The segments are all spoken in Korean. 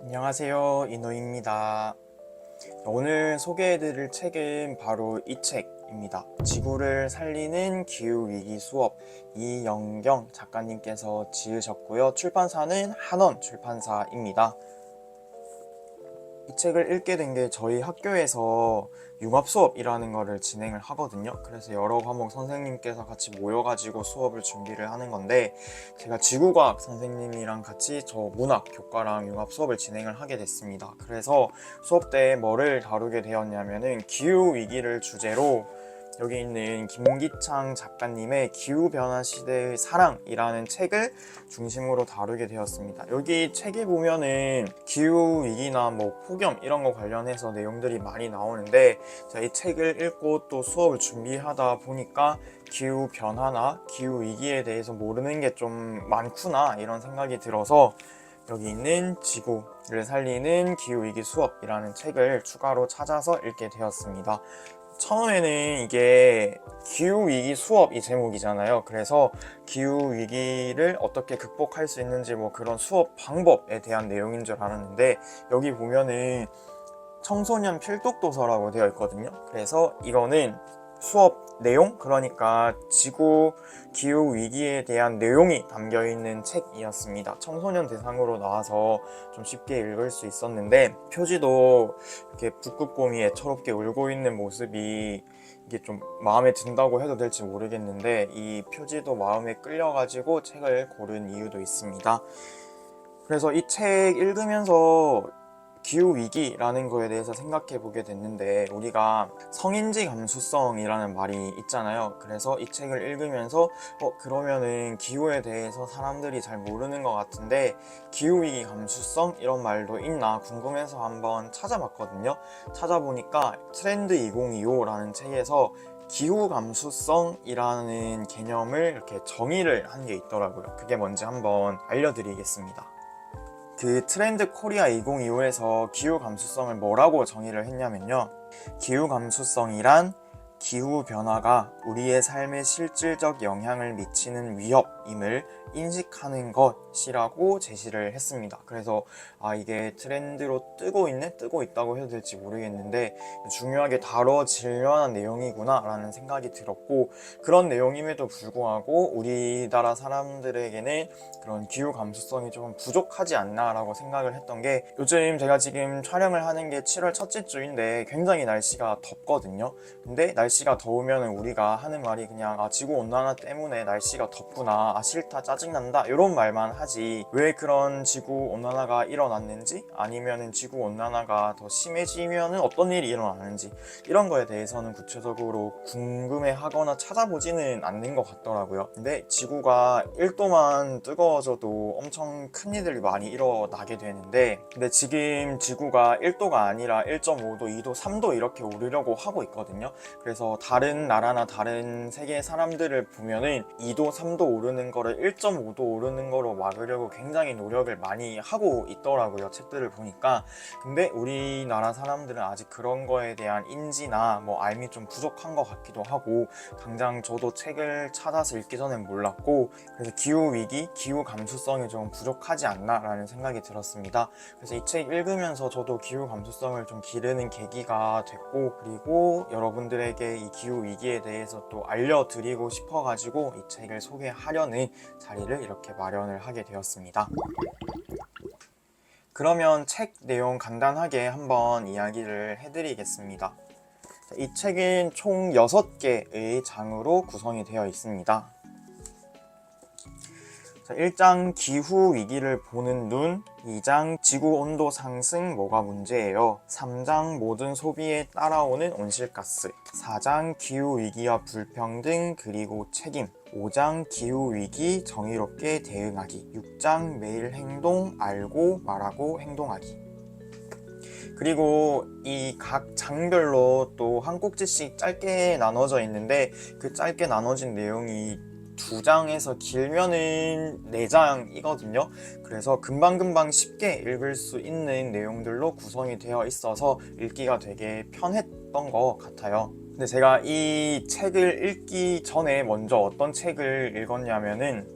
안녕하세요, 이노입니다. 오늘 소개해드릴 책은 바로 이 책입니다. 지구를 살리는 기후위기 수업, 이영경 작가님께서 지으셨고요. 출판사는 한원 출판사입니다. 이 책을 읽게 된 게 저희 학교에서 융합 수업이라는 거를 진행을 하거든요. 그래서 여러 과목 선생님께서 같이 모여가지고 수업을 준비를 하는 건데, 제가 지구과학 선생님이랑 같이 저 문학 교과랑 융합 수업을 진행을 하게 됐습니다. 그래서 수업 때 뭐를 다루게 되었냐면은 기후위기를 주제로 여기 있는 김기창 작가님의 기후변화 시대의 사랑이라는 책을 중심으로 다루게 되었습니다. 여기 책에 보면은 기후위기나 뭐 폭염 이런 거 관련해서 내용들이 많이 나오는데, 제가 이 책을 읽고 또 수업을 준비하다 보니까 기후변화나 기후위기에 대해서 모르는 게 좀 많구나 이런 생각이 들어서 여기 있는 지구를 살리는 기후위기 수업이라는 책을 추가로 찾아서 읽게 되었습니다. 처음에는 이게 기후위기 수업이 제목이잖아요. 그래서 기후위기를 어떻게 극복할 수 있는지 뭐 그런 수업 방법에 대한 내용인 줄 알았는데, 여기 보면은 청소년 필독도서라고 되어 있거든요. 그래서 이거는 수업 내용, 그러니까 지구 기후 위기에 대한 내용이 담겨 있는 책이었습니다. 청소년 대상으로 나와서 좀 쉽게 읽을 수 있었는데, 표지도 이렇게 북극곰이 애처롭게 울고 있는 모습이 이게 좀 마음에 든다고 해도 될지 모르겠는데, 이 표지도 마음에 끌려가지고 책을 고른 이유도 있습니다. 그래서 이 책 읽으면서 기후위기라는 거에 대해서 생각해 보게 됐는데, 우리가 성인지 감수성이라는 말이 있잖아요. 그래서 이 책을 읽으면서 그러면은 기후에 대해서 사람들이 잘 모르는 것 같은데 기후위기 감수성 이런 말도 있나 궁금해서 한번 찾아봤거든요. 찾아보니까 트렌드 2025라는 책에서 기후 감수성이라는 개념을 이렇게 정의를 한 게 있더라고요. 그게 뭔지 한번 알려드리겠습니다. 그 트렌드 코리아 2025에서 기후 감수성을 뭐라고 정의를 했냐면요, 기후 감수성이란 기후 변화가 우리의 삶에 실질적 영향을 미치는 위협임을 인식하는 것이라고 제시를 했습니다. 그래서 이게 트렌드로 뜨고 있다고 해도 될지 모르겠는데 중요하게 다뤄질 만한 내용이구나 라는 생각이 들었고, 그런 내용임에도 불구하고 우리나라 사람들에게는 그런 기후 감수성이 조금 부족하지 않나 라고 생각을 했던 게, 요즘 제가 지금 촬영을 하는 게 7월 첫째 주인데 굉장히 날씨가 덥거든요. 근데 날씨가 더우면 우리가 하는 말이 그냥 지구온난화 때문에 날씨가 덥구나, 싫다, 짜증난다 이런 말만 하지, 왜 그런 지구온난화가 일어났는지, 아니면 지구온난화가 더 심해지면 어떤 일이 일어나는지 이런 거에 대해서는 구체적으로 궁금해하거나 찾아보지는 않는 것 같더라고요. 근데 지구가 1도만 뜨거워져도 엄청 큰일들이 많이 일어나게 되는데, 근데 지금 지구가 1도가 아니라 1.5도, 2도, 3도 이렇게 오르려고 하고 있거든요. 그래서 다른 나라나 다른 세계 사람들을 보면은 2도, 3도 오르는 거를 1.5도 오르는 거로 막으려고 굉장히 노력을 많이 하고 있더라고요, 책들을 보니까. 근데 우리나라 사람들은 아직 그런 거에 대한 인지나 뭐 알미 좀 부족한 것 같기도 하고, 당장 저도 책을 찾아서 읽기 전엔 몰랐고, 그래서 기후위기, 기후 감수성이 좀 부족하지 않나 라는 생각이 들었습니다. 그래서 이 책 읽으면서 저도 기후 감수성을 좀 기르는 계기가 됐고, 그리고 여러분들에게 이 기후위기에 대해서 또 알려드리고 싶어가지고 이 책을 소개하려는 자리를 이렇게 마련을 하게 되었습니다. 그러면 책 내용 간단하게 한번 이야기를 해드리겠습니다. 이 책은 총 6개의 장으로 구성이 되어 있습니다. 1장 기후 위기를 보는 눈, 2장 지구 온도 상승 뭐가 문제예요, 3장 모든 소비에 따라오는 온실가스, 4장 기후 위기와 불평등 그리고 책임, 5장 기후 위기 정의롭게 대응하기, 6장 매일 행동 알고 말하고 행동하기. 그리고 이 각 장별로 또 한 꼭지씩 짧게 나눠져 있는데, 그 짧게 나눠진 내용이 2장에서 길면은 4장이거든요. 그래서 금방금방 쉽게 읽을 수 있는 내용들로 구성이 되어 있어서 읽기가 되게 편했던 것 같아요. 근데 제가 이 책을 읽기 전에 먼저 어떤 책을 읽었냐면은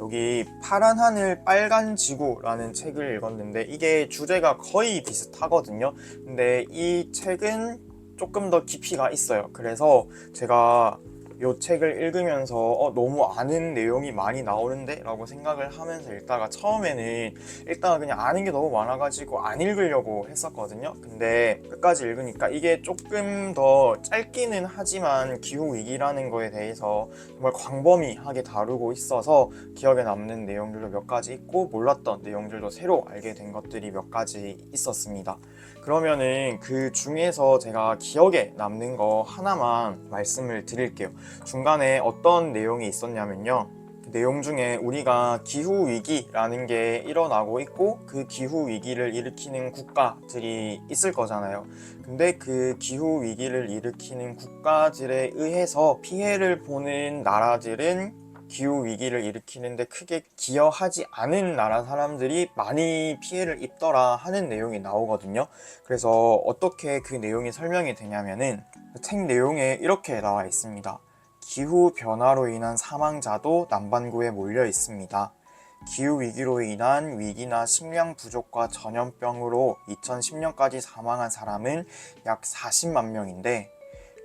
여기 파란 하늘 빨간 지구라는 책을 읽었는데 이게 주제가 거의 비슷하거든요. 근데 이 책은 조금 더 깊이가 있어요. 그래서 제가 이 책을 읽으면서 너무 아는 내용이 많이 나오는데? 라고 생각을 하면서 읽다가 처음에는 일단 그냥 아는 게 너무 많아가지고 안 읽으려고 했었거든요. 근데 끝까지 읽으니까 이게 조금 더 짧기는 하지만 기후위기라는 거에 대해서 정말 광범위하게 다루고 있어서 기억에 남는 내용들도 몇 가지 있고 몰랐던 내용들도 새로 알게 된 것들이 몇 가지 있었습니다. 그러면은 그 중에서 제가 기억에 남는 거 하나만 말씀을 드릴게요. 중간에 어떤 내용이 있었냐면요. 그 내용 중에 우리가 기후위기라는 게 일어나고 있고 그 기후위기를 일으키는 국가들이 있을 거잖아요. 근데 그 기후위기를 일으키는 국가들에 의해서 피해를 보는 나라들은 기후위기를 일으키는데 크게 기여하지 않은 나라 사람들이 많이 피해를 입더라 하는 내용이 나오거든요. 그래서 어떻게 그 내용이 설명이 되냐면은 책 내용에 이렇게 나와 있습니다. 기후변화로 인한 사망자도 남반구에 몰려 있습니다. 기후위기로 인한 위기나 식량 부족과 전염병으로 2010년까지 사망한 사람은 약 40만 명인데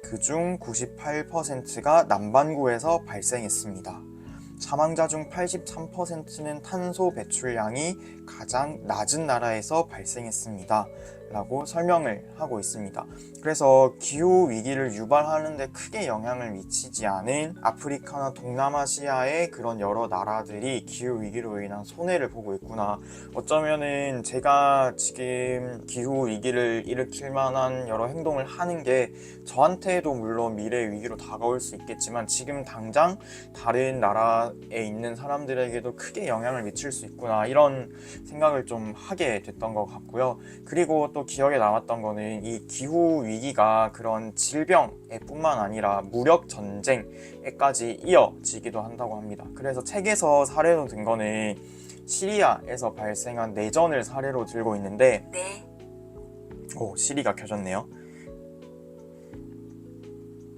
그중 98%가 남반구에서 발생했습니다. 사망자 중 83%는 탄소 배출량이 가장 낮은 나라에서 발생했습니다. 라고 설명을 하고 있습니다. 그래서 기후 위기를 유발하는 데 크게 영향을 미치지 않은 아프리카나 동남아시아의 그런 여러 나라들이 기후 위기로 인한 손해를 보고 있구나. 어쩌면은 제가 지금 기후 위기를 일으킬 만한 여러 행동을 하는 게 저한테도 물론 미래의 위기로 다가올 수 있겠지만 지금 당장 다른 나라에 있는 사람들에게도 크게 영향을 미칠 수 있구나, 이런 생각을 좀 하게 됐던 것 같고요. 그리고 또 기억에 남았던 거는 이 기후 위기가 그런 질병에 뿐만 아니라 무력 전쟁에까지 이어지기도 한다고 합니다. 그래서 책에서 사례로 든 거는 시리아에서 발생한 내전을 사례로 들고 있는데 시리가 켜졌네요.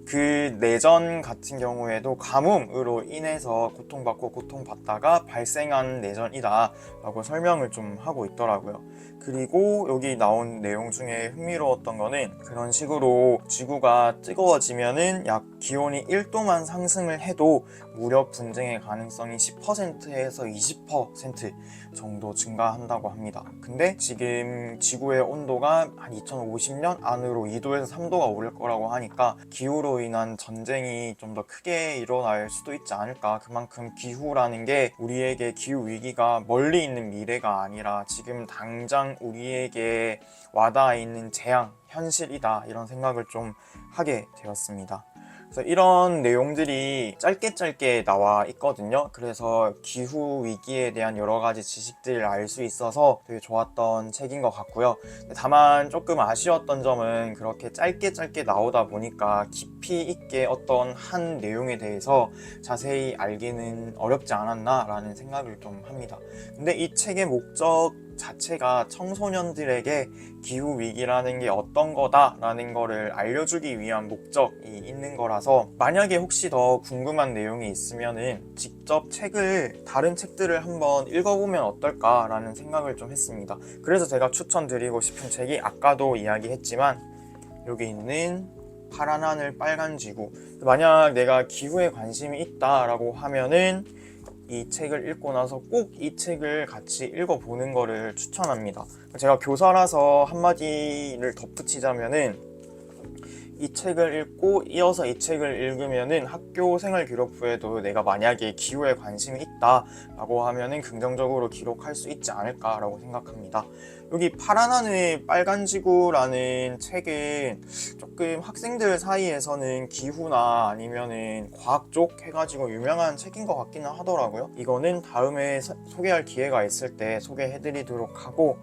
그 내전 같은 경우에도 가뭄으로 인해서 고통받고 고통받다가 발생한 내전이다 라고 설명을 좀 하고 있더라고요. 그리고 여기 나온 내용 중에 흥미로웠던 거는 그런 식으로 지구가 뜨거워지면은 약 기온이 1도만 상승을 해도 무력 분쟁의 가능성이 10%에서 20% 정도 증가한다고 합니다. 근데 지금 지구의 온도가 한 2050년 안으로 2도에서 3도가 오를 거라고 하니까 기후로 인한 전쟁이 좀 더 크게 일어날 수도 있지 않을까. 그만큼 기후라는 게 우리에게 기후 위기가 멀리 있는 미래가 아니라 지금 당장 우리에게 와닿아 있는 재앙, 현실이다, 이런 생각을 좀 하게 되었습니다. 그래서 이런 내용들이 짧게 나와 있거든요. 그래서 기후 위기에 대한 여러 가지 지식들을 알 수 있어서 되게 좋았던 책인 것 같고요. 다만 조금 아쉬웠던 점은 그렇게 짧게 나오다 보니까 깊이 있게 어떤 한 내용에 대해서 자세히 알기는 어렵지 않았나 라는 생각을 좀 합니다. 근데 이 책의 목적 자체가 청소년들에게 기후위기라는 게 어떤 거다라는 거를 알려주기 위한 목적이 있는 거라서 만약에 혹시 더 궁금한 내용이 있으면은 직접 다른 책들을 한번 읽어보면 어떨까라는 생각을 좀 했습니다. 그래서 제가 추천드리고 싶은 책이 아까도 이야기했지만 여기 있는 파란 하늘 빨간 지구. 만약 내가 기후에 관심이 있다라고 하면은 이 책을 읽고 나서 꼭 이 책을 같이 읽어보는 거를 추천합니다. 제가 교사라서 한마디를 덧붙이자면은 이 책을 읽고 이어서 이 책을 읽으면은 학교 생활 기록부에도 내가 만약에 기후에 관심이 있다 라고 하면은 긍정적으로 기록할 수 있지 않을까 라고 생각합니다. 여기 파란 하늘 빨간 지구라는 책은 조금 학생들 사이에서는 기후나 아니면은 과학 쪽 해가지고 유명한 책인 것 같기는 하더라고요. 이거는 다음에 소개할 기회가 있을 때 소개해드리도록 하고,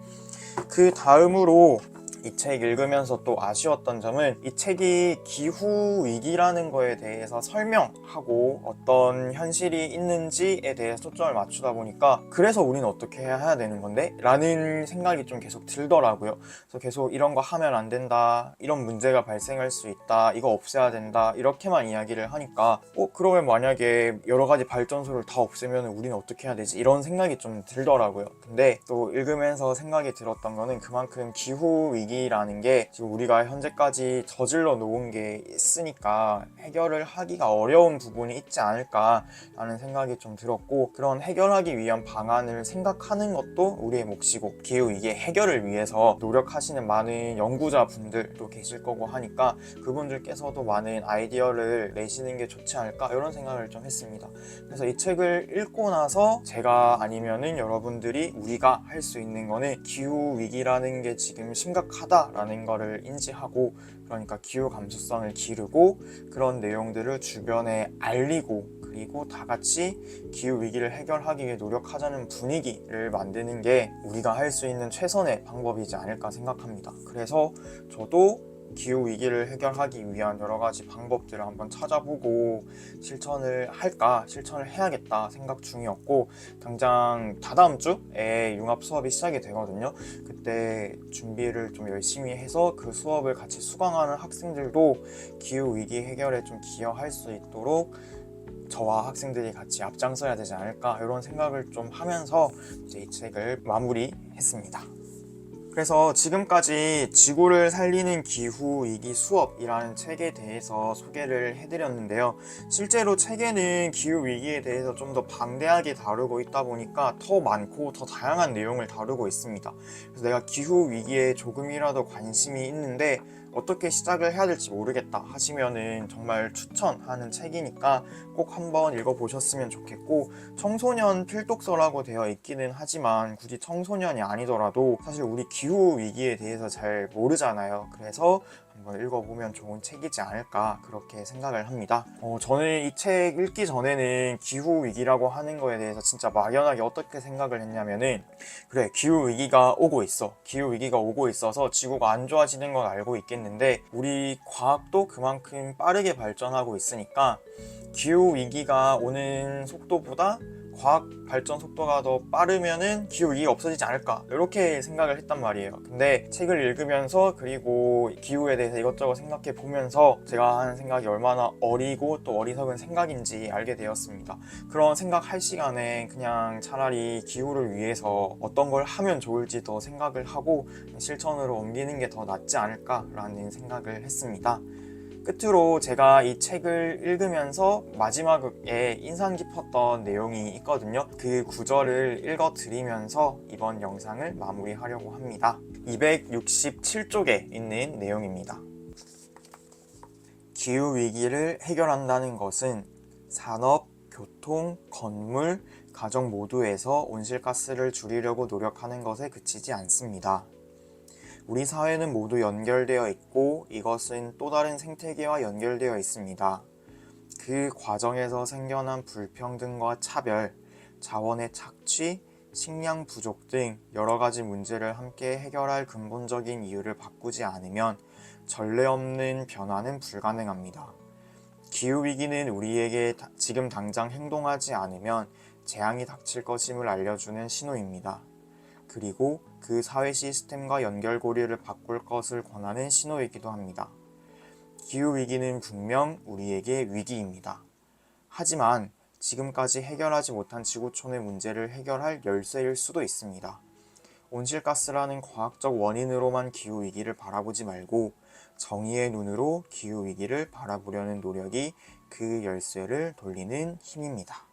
그 다음으로 이 책 읽으면서 또 아쉬웠던 점은 이 책이 기후위기라는 거에 대해서 설명하고 어떤 현실이 있는지에 대해서 초점을 맞추다 보니까 그래서 우리는 어떻게 해야 되는 건데? 라는 생각이 좀 계속 들더라고요. 그래서 계속 이런 거 하면 안 된다, 이런 문제가 발생할 수 있다, 이거 없애야 된다, 이렇게만 이야기를 하니까 그러면 만약에 여러 가지 발전소를 다 없애면 우리는 어떻게 해야 되지? 이런 생각이 좀 들더라고요. 근데 또 읽으면서 생각이 들었던 거는 그만큼 기후위기라는 게 지금 우리가 현재까지 저질러 놓은 게 있으니까 해결을 하기가 어려운 부분이 있지 않을까라는 생각이 좀 들었고, 그런 해결하기 위한 방안을 생각하는 것도 우리의 몫이고, 기후위기의 해결을 위해서 노력하시는 많은 연구자분들도 계실 거고 하니까 그분들께서도 많은 아이디어를 내시는 게 좋지 않을까, 이런 생각을 좀 했습니다. 그래서 이 책을 읽고 나서 제가 아니면은 여러분들이 우리가 할 수 있는 거는 기후위기라는 게 지금 심각하다라는 거를 인지하고, 그러니까 기후 감수성을 기르고 그런 내용들을 주변에 알리고, 그리고 다 같이 기후 위기를 해결하기 위해 노력하자는 분위기를 만드는 게 우리가 할 수 있는 최선의 방법이지 않을까 생각합니다. 그래서 저도 기후 위기를 해결하기 위한 여러 가지 방법들을 한번 찾아보고 실천을 해야겠다 생각 중이었고, 당장 다다음 주에 융합 수업이 시작이 되거든요. 그때 준비를 좀 열심히 해서 그 수업을 같이 수강하는 학생들도 기후 위기 해결에 좀 기여할 수 있도록 저와 학생들이 같이 앞장서야 되지 않을까, 이런 생각을 좀 하면서 이제 이 책을 마무리했습니다. 그래서 지금까지 지구를 살리는 기후위기 수업이라는 책에 대해서 소개를 해드렸는데요. 실제로 책에는 기후위기에 대해서 좀 더 방대하게 다루고 있다 보니까 더 많고 더 다양한 내용을 다루고 있습니다. 그래서 내가 기후위기에 조금이라도 관심이 있는데 어떻게 시작을 해야 될지 모르겠다 하시면은 정말 추천하는 책이니까 꼭 한번 읽어보셨으면 좋겠고, 청소년 필독서라고 되어 있기는 하지만 굳이 청소년이 아니더라도 사실 우리 기후 위기에 대해서 잘 모르잖아요. 그래서 한번 읽어보면 좋은 책이지 않을까, 그렇게 생각을 합니다. 저는 이 책 읽기 전에는 기후 위기라고 하는 거에 대해서 진짜 막연하게 어떻게 생각을 했냐면은, 그래, 기후 위기가 오고 있어. 기후 위기가 오고 있어서 지구가 안 좋아지는 건 알고 있겠는데 우리 과학도 그만큼 빠르게 발전하고 있으니까 기후 위기가 오는 속도보다 과학 발전 속도가 더 빠르면은 기후 위기가 없어지지 않을까, 이렇게 생각을 했단 말이에요. 근데 책을 읽으면서 그리고 기후에 대해서 이것저것 생각해 보면서 제가 하는 생각이 얼마나 어리고 또 어리석은 생각인지 알게 되었습니다. 그런 생각할 시간에 그냥 차라리 기후를 위해서 어떤 걸 하면 좋을지 더 생각을 하고 실천으로 옮기는 게 더 낫지 않을까라는 생각을 했습니다. 끝으로 제가 이 책을 읽으면서 마지막에 인상 깊었던 내용이 있거든요. 그 구절을 읽어드리면서 이번 영상을 마무리하려고 합니다. 267쪽에 있는 내용입니다. 기후위기를 해결한다는 것은 산업, 교통, 건물, 가정 모두에서 온실가스를 줄이려고 노력하는 것에 그치지 않습니다. 우리 사회는 모두 연결되어 있고 이것은 또 다른 생태계와 연결되어 있습니다. 그 과정에서 생겨난 불평등과 차별, 자원의 착취, 식량 부족 등 여러 가지 문제를 함께 해결할 근본적인 이유를 바꾸지 않으면 전례 없는 변화는 불가능합니다. 기후위기는 우리에게 지금 당장 행동하지 않으면 재앙이 닥칠 것임을 알려주는 신호입니다. 그리고 그 사회 시스템과 연결고리를 바꿀 것을 권하는 신호이기도 합니다. 기후위기는 분명 우리에게 위기입니다. 하지만 지금까지 해결하지 못한 지구촌의 문제를 해결할 열쇠일 수도 있습니다. 온실가스라는 과학적 원인으로만 기후위기를 바라보지 말고 정의의 눈으로 기후위기를 바라보려는 노력이 그 열쇠를 돌리는 힘입니다.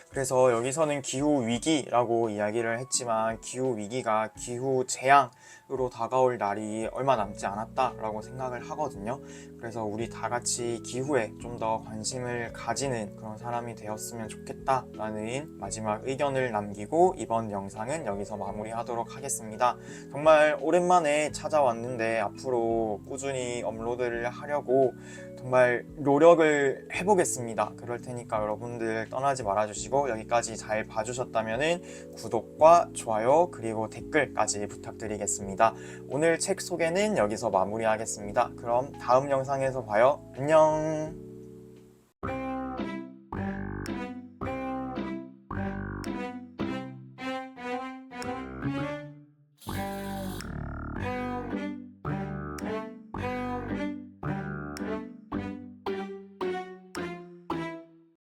그래서 여기서는 기후위기라고 이야기를 했지만 기후위기가 기후재앙으로 다가올 날이 얼마 남지 않았다라고 생각을 하거든요. 그래서 우리 다 같이 기후에 좀 더 관심을 가지는 그런 사람이 되었으면 좋겠다라는 마지막 의견을 남기고 이번 영상은 여기서 마무리하도록 하겠습니다. 정말 오랜만에 찾아왔는데 앞으로 꾸준히 업로드를 하려고 정말 노력을 해보겠습니다. 그럴 테니까 여러분들 떠나지 말아주시고 여기까지 잘 봐주셨다면 구독과 좋아요 그리고 댓글까지 부탁드리겠습니다. 있습니다. 오늘 책 소개는 여기서 마무리하겠습니다. 그럼 다음 영상에서 봐요. 안녕.